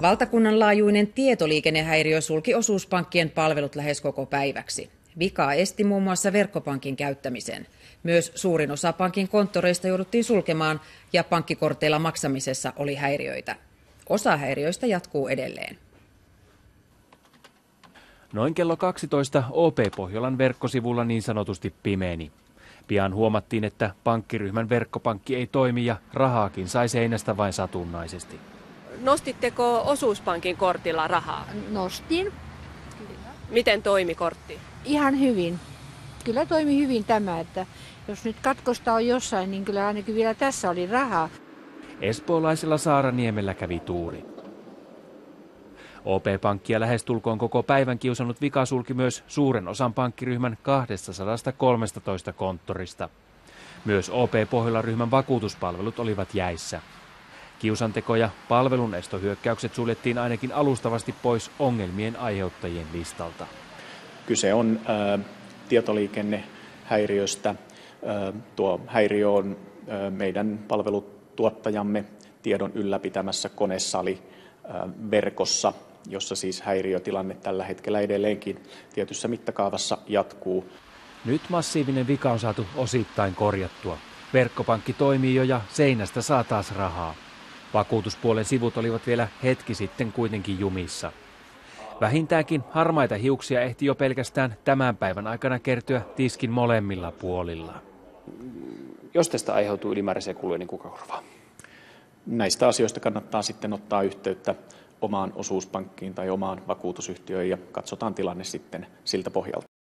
Valtakunnan laajuinen tietoliikennehäiriö sulki osuuspankkien palvelut lähes koko päiväksi. Vika esti muun muassa verkkopankin käyttämisen. Myös suurin osa pankin konttoreista jouduttiin sulkemaan ja pankkikorteilla maksamisessa oli häiriöitä. Osa häiriöistä jatkuu edelleen. Noin kello 12 OP Pohjolan verkkosivulla niin sanotusti pimeeni. Pian huomattiin, että pankkiryhmän verkkopankki ei toimi ja rahaakin sai seinästä vain satunnaisesti. Nostitteko osuuspankin kortilla rahaa? Nostin. Miten toimi kortti? Ihan hyvin. Kyllä toimi hyvin tämä, että jos nyt katkosta on jossain, niin kyllä ainakin vielä tässä oli rahaa. Espoolaisella Saaraniemellä kävi tuuri. OP-pankkia lähestulkoon koko päivän kiusannut vika sulki myös suuren osan pankkiryhmän 213 konttorista. Myös OP Pohjola-ryhmän vakuutuspalvelut olivat jäissä. Kiusanteko ja palvelunestohyökkäykset suljettiin ainakin alustavasti pois ongelmien aiheuttajien listalta. Kyse on tietoliikennehäiriöstä. Tuo häiriö on meidän palvelutuottajamme tiedon ylläpitämässä konesali verkossa, jossa siis häiriötilanne tällä hetkellä edelleenkin tietyssä mittakaavassa jatkuu. Nyt massiivinen vika on saatu osittain korjattua. Verkkopankki toimii jo ja seinästä saa taas rahaa. Vakuutuspuolen sivut olivat vielä hetki sitten kuitenkin jumissa. Vähintäänkin harmaita hiuksia ehti jo pelkästään tämän päivän aikana kertyä tiskin molemmilla puolilla. Jos tästä aiheutuu ylimääräisiä kuluja, niin kuka korvaa? Näistä asioista kannattaa sitten ottaa yhteyttä omaan osuuspankkiin tai omaan vakuutusyhtiöön ja katsotaan tilanne sitten siltä pohjalta.